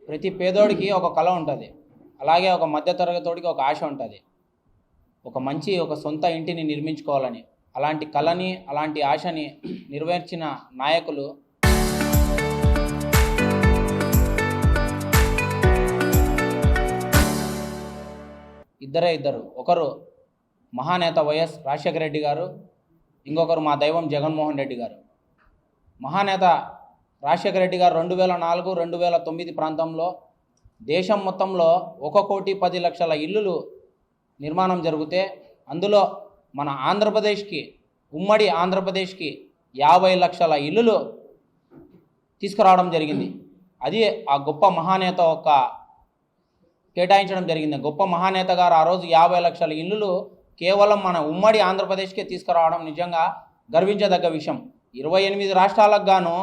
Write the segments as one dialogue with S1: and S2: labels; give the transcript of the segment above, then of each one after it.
S1: ప్రతి పేదోడికి ఒక కళ ఉంటుంది. అలాగే ఒక మధ్యతరగతోడికి ఒక ఆశ ఉంటుంది, ఒక సొంత ఇంటిని నిర్మించుకోవాలని. అలాంటి కళని, అలాంటి ఆశని నెరవేర్చిన నాయకులు ఇద్దరు. ఒకరు మహానేత వైఎస్ రాజశేఖర రెడ్డి గారు, ఇంకొకరు మా దైవం జగన్మోహన్ రెడ్డి గారు. మహానేత రాజశేఖర రెడ్డి గారు 2004-2009 ప్రాంతంలో దేశం మొత్తంలో 1,10,00,000 ఇల్లులు నిర్మాణం జరిగితే అందులో మన ఆంధ్రప్రదేశ్కి, ఉమ్మడి ఆంధ్రప్రదేశ్కి 50 లక్షల ఇల్లులు తీసుకురావడం జరిగింది. అది ఆ గొప్ప మహానేత కేటాయించడం జరిగింది. గొప్ప మహానేత గారు ఆ రోజు 50 లక్షల ఇల్లులు కేవలం మన ఉమ్మడి ఆంధ్రప్రదేశ్కే తీసుకురావడం నిజంగా గర్వించదగ్గ విషయం. 28 రాష్ట్రాలకు గాను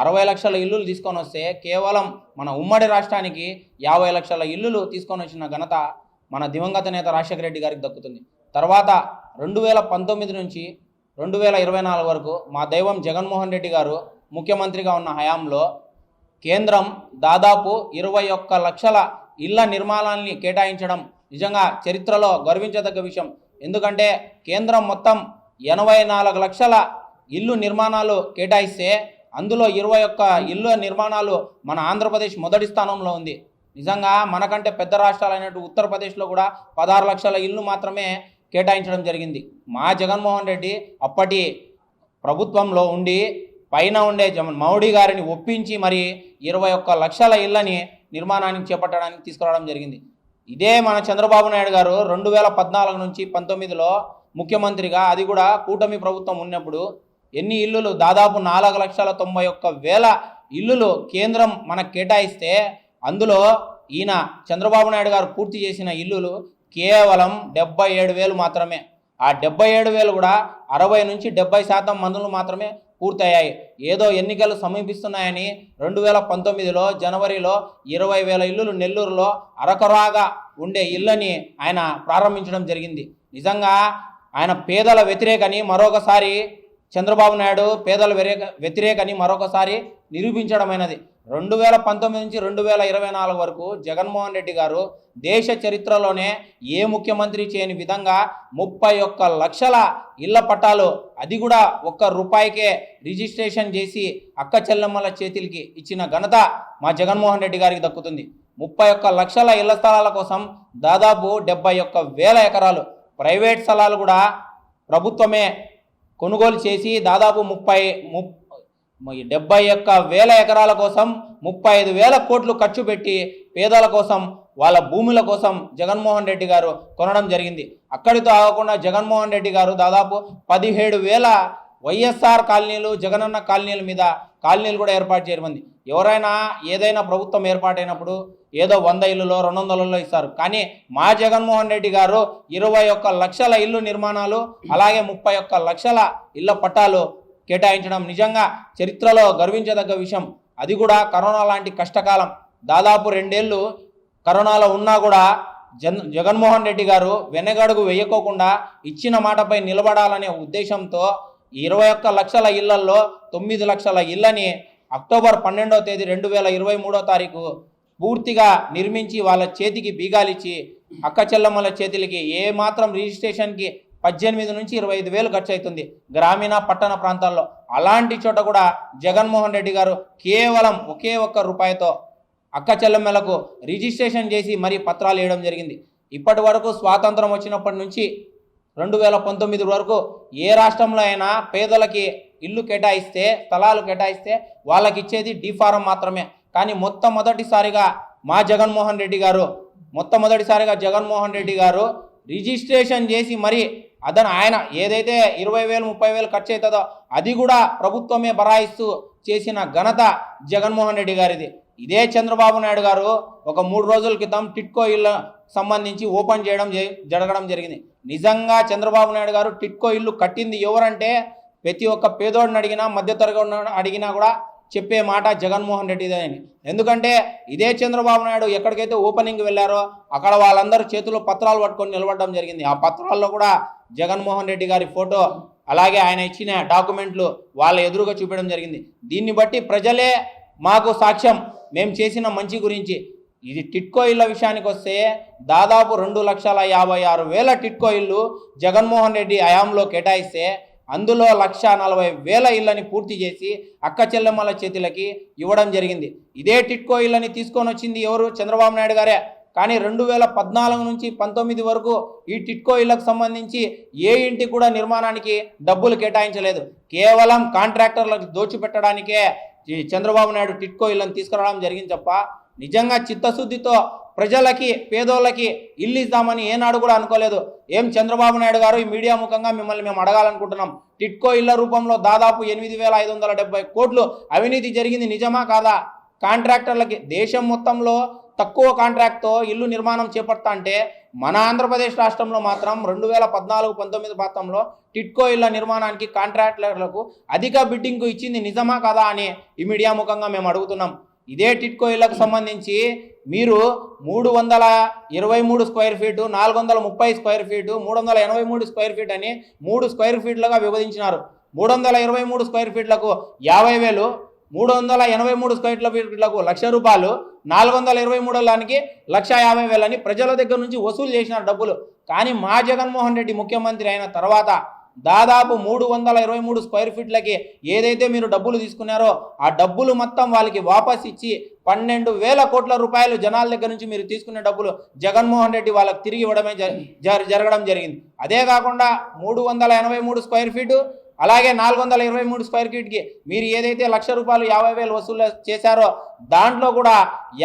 S1: 60 లక్షల ఇల్లులు తీసుకొని వస్తే కేవలం మన ఉమ్మడి రాష్ట్రానికి 50 లక్షల ఇల్లులు తీసుకొని వచ్చిన ఘనత మన దివంగత నేత రాజశేఖర రెడ్డి గారికి దక్కుతుంది. తర్వాత 2019 నుంచి 2024 వరకు మా దైవం జగన్మోహన్ రెడ్డి గారు ముఖ్యమంత్రిగా ఉన్న హయాంలో కేంద్రం దాదాపు 21 లక్షల ఇళ్ల నిర్మాణాన్ని కేటాయించడం నిజంగా చరిత్రలో గర్వించదగ్గ విషయం. ఎందుకంటే కేంద్రం మొత్తం 84 లక్షల ఇల్లు నిర్మాణాలు కేటాయిస్తే అందులో 21 ఇళ్ళ నిర్మాణాలు మన ఆంధ్రప్రదేశ్ మొదటి స్థానంలో ఉంది. నిజంగా మనకంటే పెద్ద రాష్ట్రాలైనట్టు ఉత్తరప్రదేశ్లో కూడా 16 లక్షల ఇళ్ళు మాత్రమే కేటాయించడం జరిగింది. మా జగన్మోహన్ రెడ్డి అప్పటి ప్రభుత్వంలో ఉండి పైన ఉండే మోడీ గారిని ఒప్పించి మరి 21 లక్షల ఇళ్ళని నిర్మాణానికి చేపట్టడానికి తీసుకురావడం జరిగింది. ఇదే మన చంద్రబాబు నాయుడు గారు 2014 నుంచి 19లో ముఖ్యమంత్రిగా, అది కూడా కూటమి ప్రభుత్వం ఉన్నప్పుడు ఎన్ని ఇల్లులు, దాదాపు 4,91,000 ఇల్లులు కేంద్రం మనకు కేటాయిస్తే అందులో ఈయన చంద్రబాబు నాయుడు గారు పూర్తి చేసిన ఇల్లులు కేవలం 77,000 మాత్రమే. ఆ 77,000 కూడా 60 నుంచి 70% మందులు మాత్రమే పూర్తయ్యాయి. ఏదో ఎన్నికలు సమీపిస్తున్నాయని 2019లో జనవరిలో 20,000 ఇల్లులు నెల్లూరులో అరకొరాగా ఉండే ఇళ్ళని ఆయన ప్రారంభించడం జరిగింది. నిజంగా ఆయన పేదల వ్యతిరేకని మరొకసారి చంద్రబాబు నాయుడు పేదల వ్యతిరేకని మరొకసారి నిరూపించడమైనది. 2019 నుంచి 2024 వరకు జగన్మోహన్ రెడ్డి గారు దేశ చరిత్రలోనే ఏ ముఖ్యమంత్రి చేయని విధంగా 31 లక్షల ఇళ్ల పట్టాలు, అది కూడా ₹1 రిజిస్ట్రేషన్ చేసి అక్క చెల్లెమ్మల చేతులకి ఇచ్చిన ఘనత మా జగన్మోహన్ రెడ్డి గారికి దక్కుతుంది. 31 లక్షల ఇళ్ల స్థలాల కోసం దాదాపు 71,000 ఎకరాలు ప్రైవేట్ స్థలాలు కూడా ప్రభుత్వమే కొనుగోలు చేసి దాదాపు 71,000 ఎకరాల కోసం 35,000 కోట్లు ఖర్చు పెట్టి పేదల కోసం, వాళ్ళ భూముల కోసం జగన్మోహన్ రెడ్డి గారు కొనడం జరిగింది. అక్కడితో ఆగకుండా జగన్మోహన్ రెడ్డి గారు దాదాపు 17,000 వైఎస్ఆర్ కాలనీలు, జగనన్న కాలనీల మీద కాలనీలు కూడా ఏర్పాటు చేయమంది. ఎవరైనా ఏదైనా ప్రభుత్వం ఏర్పాటైనప్పుడు ఏదో 100 ఇళ్ళలో 200 ఇళ్ళలో ఇస్తారు. కానీ మా జగన్మోహన్ రెడ్డి గారు 21 లక్షల ఇల్లు నిర్మాణాలు, అలాగే 31 లక్షల ఇళ్ల పట్టాలు కేటాయించడం నిజంగా చరిత్రలో గర్వించదగ్గ విషయం. అది కూడా కరోనా లాంటి కష్టకాలం, దాదాపు 2 ఏళ్ళు కరోనాలో ఉన్నా కూడా జగన్మోహన్ రెడ్డి గారు వెనగడుగు వేయకోకుండా ఇచ్చిన మాటపై నిలబడాలనే ఉద్దేశంతో 21 లక్షల ఇళ్లల్లో 9 లక్షల ఇళ్ళని అక్టోబర్ 12వ తేదీ 2023వ తారీఖు పూర్తిగా నిర్మించి వాళ్ళ చేతికి బీగాలిచ్చి అక్క చెల్లమ్మల చేతులకి ఏమాత్రం రిజిస్ట్రేషన్కి 18 నుంచి 25,000 ఖర్చు అవుతుంది గ్రామీణ పట్టణ ప్రాంతాల్లో. అలాంటి చోట కూడా జగన్మోహన్ రెడ్డి గారు కేవలం ₹1 అక్క చెల్లెమ్మలకు రిజిస్ట్రేషన్ చేసి మరీ పత్రాలు వేయడం జరిగింది. ఇప్పటి వరకు స్వాతంత్రం వచ్చినప్పటి నుంచి 2019 వరకు ఏ రాష్ట్రంలో అయినా పేదలకి ఇల్లు కేటాయిస్తే, స్థలాలు కేటాయిస్తే వాళ్ళకి ఇచ్చేది D-ఫారం మాత్రమే. కానీ మొట్టమొదటిసారిగా జగన్మోహన్ రెడ్డి గారు రిజిస్ట్రేషన్ చేసి మరి ఆయన ఏదైతే 20,000 30,000 ఖర్చు అవుతుందో అది కూడా ప్రభుత్వమే బరాయిస్తూ చేసిన ఘనత జగన్మోహన్ రెడ్డి గారిది. ఇదే చంద్రబాబు నాయుడు గారు ఒక 3 రోజుల క్రితం టిట్కో ఇల్లు సంబంధించి ఓపెన్ జరగడం జరిగింది. నిజంగా చంద్రబాబు నాయుడు గారు టిట్కో ఇల్లు కట్టింది ఎవరంటే ప్రతి ఒక్క పేదోడిని అడిగినా, మధ్యతరగతి అడిగినా కూడా చెప్పే మాట జగన్మోహన్ రెడ్డిదే అని. ఎందుకంటే ఇదే చంద్రబాబు నాయుడు ఎక్కడికైతే ఓపెనింగ్ వెళ్ళారో అక్కడ వాళ్ళందరూ చేతుల్లో పత్రాలు పట్టుకొని నిలబడడం జరిగింది. ఆ పత్రాల్లో కూడా జగన్మోహన్ రెడ్డి గారి ఫోటో, అలాగే ఆయన ఇచ్చిన డాక్యుమెంట్లు వాళ్ళ ఎదురుగా చూపించడం జరిగింది. దీన్ని బట్టి ప్రజలే మాకు సాక్ష్యం. మేము చేసిన మంచి గురించి. ఇది టిట్కో ఇళ్ళ విషయానికి వస్తే దాదాపు 2,56,000 టిట్కో ఇళ్ళు జగన్మోహన్ రెడ్డి హయాంలో కేటాయిస్తే అందులో 1,40,000 ఇళ్ళని పూర్తి చేసి అక్క చెల్లెమ్మల చేతులకి ఇవ్వడం జరిగింది. ఇదే టిట్కో ఇళ్ళని తీసుకొని వచ్చింది ఎవరు? చంద్రబాబు నాయుడు గారే. కానీ 2014 నుంచి 19 వరకు ఈ టిట్కో ఇళ్లకు సంబంధించి ఏ ఇంటికి కూడా నిర్మాణానికి డబ్బులు కేటాయించలేదు. కేవలం కాంట్రాక్టర్లకు దోచిపెట్టడానికే ఈ చంద్రబాబు నాయుడు టిట్కో ఇళ్ళని తీసుకురావడం జరిగింది తప్ప నిజంగా చిత్తశుద్ధితో ప్రజలకి పేదోళ్ళకి ఇల్లు ఇద్దామని ఏనాడు కూడా అనుకోలేదు. ఏం చంద్రబాబు నాయుడు గారు, ఈ మీడియా ముఖంగా మిమ్మల్ని మేము అడగాలనుకుంటున్నాం, టిట్కో ఇళ్ల రూపంలో దాదాపు 8,570 కోట్లు అవినీతి జరిగింది, నిజమా కాదా? కాంట్రాక్టర్లకి దేశం మొత్తంలో తక్కువ కాంట్రాక్ట్తో ఇల్లు నిర్మాణం చేపడతా అంటే మన ఆంధ్రప్రదేశ్ రాష్ట్రంలో మాత్రం 2014-19 ప్రాంతంలో టిట్కో ఇళ్ల నిర్మాణానికి కాంట్రాక్టర్లకు అధిక బిడ్డింగ్ ఇచ్చింది, నిజమా కాదా అని ఈ మీడియా ముఖంగా మేము అడుగుతున్నాం. ఇదే టిట్కో ఇళ్లకు సంబంధించి మీరు 323 square feet, 430 square feet, 383 square feet అని 3 స్క్వేర్ ఫీట్లుగా విభజించినారు. 323 స్క్వేర్ ఫీట్లకు 50,000, 383 స్క్వేర్ ఫీట్లకు ₹1,00,000, 423 దానికి ₹1,50,000 అని ప్రజల దగ్గర నుంచి వసూలు చేసిన డబ్బులు. కానీ మా జగన్మోహన్ రెడ్డి ముఖ్యమంత్రి అయిన తర్వాత దాదాపు 323 స్క్వేర్ ఫీట్లకి ఏదైతే మీరు డబ్బులు తీసుకున్నారో ఆ డబ్బులు మొత్తం వాళ్ళకి వాపస్ ఇచ్చి 12,000 కోట్ల రూపాయలు జనాల దగ్గర నుంచి మీరు తీసుకునే డబ్బులు జగన్మోహన్ రెడ్డి వాళ్ళకి తిరిగి ఇవ్వడమే జరగడం జరిగింది. అదే కాకుండా 383 స్క్వేర్ ఫీటు అలాగే 423 స్క్వేర్ ఫీట్కి మీరు ఏదైతే ₹1,00,000 50,000 వసూలు చేశారో దాంట్లో కూడా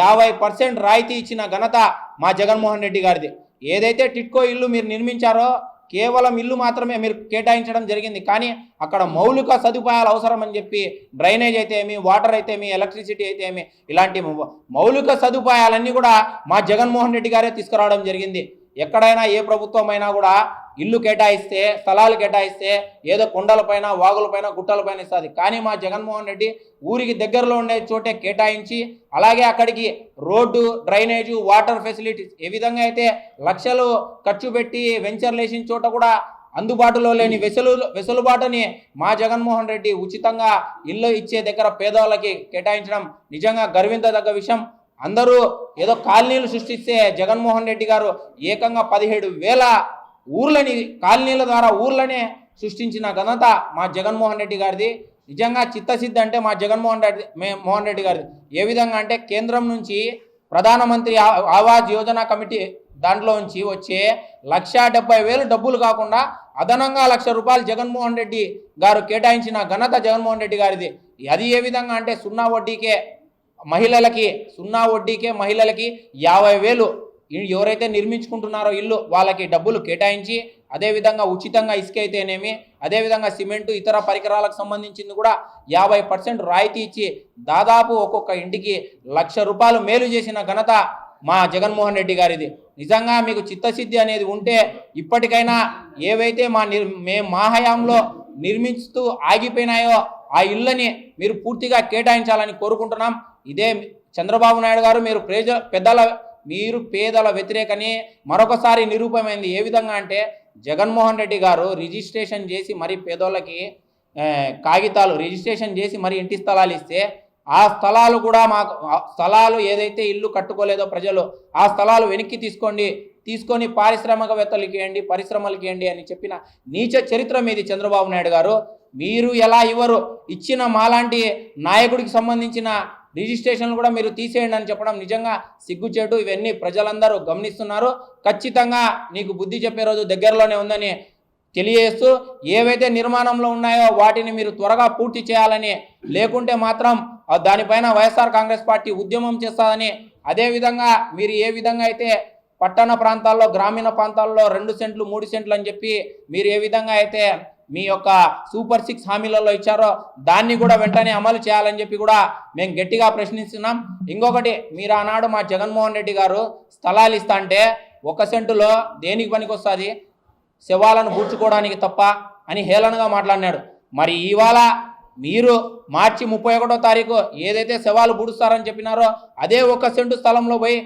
S1: 50% రాయితీ ఇచ్చిన ఘనత మా జగన్మోహన్ రెడ్డి గారిది. ఏదైతే టిట్కో ఇల్లు మీరు నిర్మించారో కేవలం ఇల్లు మాత్రమే మీరు కేటాయించడం జరిగింది. కానీ అక్కడ మౌలిక సదుపాయాలు అవసరం అని చెప్పి డ్రైనేజ్ అయితే ఏమి, వాటర్ అయితే ఏమి, ఎలక్ట్రిసిటీ అయితే ఏమి, ఇలాంటి మౌలిక సదుపాయాలన్నీ కూడా మా జగన్మోహన్ రెడ్డి గారే తీసుకురావడం జరిగింది. ఎక్కడైనా ఏ ప్రభుత్వం అయినా కూడా ఇల్లు కేటాయిస్తే, స్థలాలు కేటాయిస్తే ఏదో కొండలపైన, వాగులపైన, గుట్టలపైన ఇస్తుంది. కానీ మా జగన్మోహన్ రెడ్డి ఊరికి దగ్గరలో ఉండే చోటే కేటాయించి అలాగే అక్కడికి రోడ్డు, డ్రైనేజు, వాటర్ ఫెసిలిటీస్ ఏ విధంగా అయితే లక్షలు ఖర్చు పెట్టి వెంచర్లు వేసిన చోట కూడా అందుబాటులో లేని వెసులుబాటుని మా జగన్మోహన్ రెడ్డి ఉచితంగా ఇల్లు ఇచ్చే దగ్గర పేదవాళ్ళకి కేటాయించడం నిజంగా గర్వించదగ్గ విషయం. అందరూ ఏదో కాలనీలు సృష్టిస్తే జగన్మోహన్ రెడ్డి గారు ఏకంగా 17,000 ఊర్లని, కాలనీల ద్వారా ఊర్లనే సృష్టించిన ఘనత మా జగన్మోహన్ రెడ్డి గారిది. నిజంగా చిత్తశుద్ధి అంటే మా జగన్మోహన్ రెడ్డి గారిది. ఏ విధంగా అంటే కేంద్రం నుంచి ప్రధానమంత్రి ఆవాస్ యోజన కమిటీ దాంట్లో నుంచి వచ్చే 1,70,000 డబ్బులు కాకుండా అదనంగా ₹1,00,000 జగన్మోహన్ రెడ్డి గారు కేటాయించిన ఘనత జగన్మోహన్ రెడ్డి గారిది. అది ఏ విధంగా అంటే సున్నా వడ్డీకే మహిళలకి 50,000 ఎవరైతే నిర్మించుకుంటున్నారో ఇల్లు వాళ్ళకి డబ్బులు కేటాయించి అదేవిధంగా ఉచితంగా ఇసుక అయితేనేమి, అదేవిధంగా సిమెంటు, ఇతర పరికరాలకు సంబంధించింది కూడా 50% రాయితీ ఇచ్చి దాదాపు ఒక్కొక్క ఇంటికి ₹1,00,000 మేలు చేసిన ఘనత మా జగన్మోహన్ రెడ్డి గారిది. నిజంగా మీకు చిత్తశుద్ధి అనేది ఉంటే ఇప్పటికైనా ఏవైతే మా హయాంలో నిర్మిస్తూ ఆగిపోయినాయో ఆ ఇళ్ళని మీరు పూర్తిగా కేటాయించాలని కోరుకుంటున్నాం. ఇదే చంద్రబాబు నాయుడు గారు మీరు పేదల వ్యతిరేకని మరొకసారి నిరూపమైంది. ఏ విధంగా అంటే జగన్మోహన్ రెడ్డి గారు రిజిస్ట్రేషన్ చేసి మరి పేదోళ్ళకి కాగితాలు రిజిస్ట్రేషన్ చేసి మరి ఇంటి స్థలాలు ఇస్తే ఆ స్థలాలు కూడా స్థలాలు ఏదైతే ఇల్లు కట్టుకోలేదో ప్రజలు ఆ స్థలాలు వెనక్కి తీసుకొని పారిశ్రామికవేత్తలకి ఇవ్వండి, పరిశ్రమలకి ఇవ్వండి అని చెప్పిన నీచ చరిత్ర మీది చంద్రబాబు నాయుడు గారు. మీరు ఎలా ఇవ్వరు? ఇచ్చిన మాలాంటి నాయకుడికి సంబంధించిన రిజిస్ట్రేషన్లు కూడా మీరు తీసేయండి అని చెప్పడం నిజంగా సిగ్గుచేటు. ఇవన్నీ ప్రజలందరూ గమనిస్తున్నారు. ఖచ్చితంగా నీకు బుద్ధి చెప్పే రోజు దగ్గరలోనే ఉందని తెలియజేస్తూ ఏవైతే నిర్మాణంలో ఉన్నాయో వాటిని మీరు త్వరగా పూర్తి చేయాలని, లేకుంటే మాత్రం దానిపైన వైఎస్ఆర్ కాంగ్రెస్ పార్టీ ఉద్యమం చేస్తుందని, అదేవిధంగా మీరు ఏ విధంగా అయితే పట్టణ ప్రాంతాల్లో, గ్రామీణ ప్రాంతాల్లో 2 సెంట్లు 3 సెంట్లు అని చెప్పి మీరు ఏ విధంగా అయితే మీ యొక్క సూపర్ 6 హామీలలో ఇచ్చారో దాన్ని కూడా వెంటనే అమలు చేయాలని చెప్పి కూడా మేము గట్టిగా ప్రశ్నిస్తున్నాం. ఇంకొకటి, మీరు ఆనాడు మా జగన్మోహన్ రెడ్డి గారు స్థలాలు ఇస్తా అంటే 1 సెంటులో దేనికి పనికి వస్తుంది? శవాలను పూడ్చుకోవడానికి తప్ప అని హేళనగా మాట్లాడినాడు. మరి ఇవాళ మీరు మార్చి 31వ తారీఖు ఏదైతే శవాలు పూడుస్తారని చెప్పినారో అదే 1 సెంటు స్థలంలో పోయి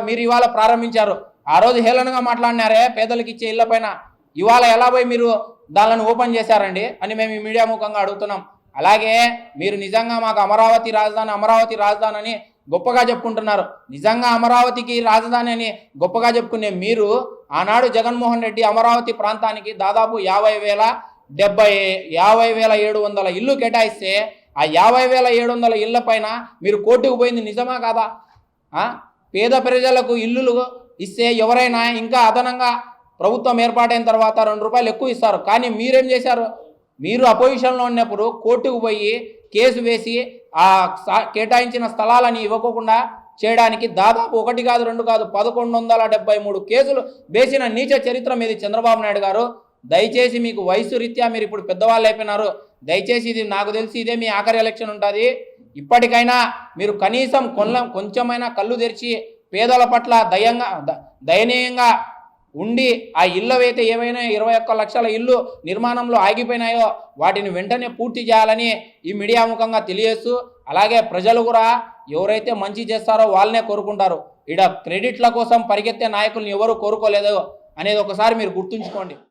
S1: మీరు ఇవాళ ప్రారంభించారు. ఆ రోజు హేళనగా మాట్లాడినారే పేదలకు ఇచ్చే ఇళ్ల పైన, ఇవాళ ఎలా పోయి మీరు దానిని ఓపెన్ చేశారండి అని మేము ఈ మీడియా ముఖంగా అడుగుతున్నాం. అలాగే మీరు నిజంగా మాకు అమరావతి రాజధాని అని గొప్పగా చెప్పుకుంటున్నారు. నిజంగా అమరావతికి రాజధాని అని గొప్పగా చెప్పుకునే మీరు ఆనాడు జగన్మోహన్ రెడ్డి అమరావతి ప్రాంతానికి దాదాపు 50,700 ఇల్లు కేటాయిస్తే ఆ 50,700 ఇళ్ల పైన మీరు కోర్టుకు పోయింది నిజమా కాదా? పేద ప్రజలకు ఇల్లులు ఇస్తే ఎవరైనా ఇంకా అదనంగా ప్రభుత్వం ఏర్పాటైన తర్వాత ₹2 ఎక్కువ ఇస్తారు. కానీ మీరేం చేశారు? మీరు అపోజిషన్లో ఉన్నప్పుడు కోర్టుకు పోయి కేసు వేసి ఆ కేటాయించిన స్థలాలని ఇవ్వకుండా చేయడానికి దాదాపు 1 కాదు 2 కాదు 1173 కేసులు వేసిన నీచ చరిత్ర మీది చంద్రబాబు నాయుడు గారు. దయచేసి మీకు వయసు రీత్యా మీరు ఇప్పుడు పెద్దవాళ్ళు అయిపోయినారు. దయచేసి ఇది నాకు తెలిసి ఇదే మీ ఆఖరి ఎలక్షన్ ఉంటుంది. ఇప్పటికైనా మీరు కనీసం కొంచెమైనా కళ్ళు తెరిచి పేదల పట్ల దయనీయంగా ఉండి ఆ ఇళ్ళు అయితే ఏవైనా 21 లక్షల ఇల్లు నిర్మాణంలో ఆగిపోయినాయో వాటిని వెంటనే పూర్తి చేయాలని ఈ మీడియా ముఖంగా తెలియజేస్తూ, అలాగే ప్రజలు కూడా ఎవరైతే మంచి చేస్తారో వాళ్ళనే కోరుకుంటారు. ఇక్కడ క్రెడిట్ల కోసం పరిగెత్తే నాయకుల్ని ఎవరు కోరుకోలేదు అనేది ఒకసారి మీరు గుర్తుంచుకోండి.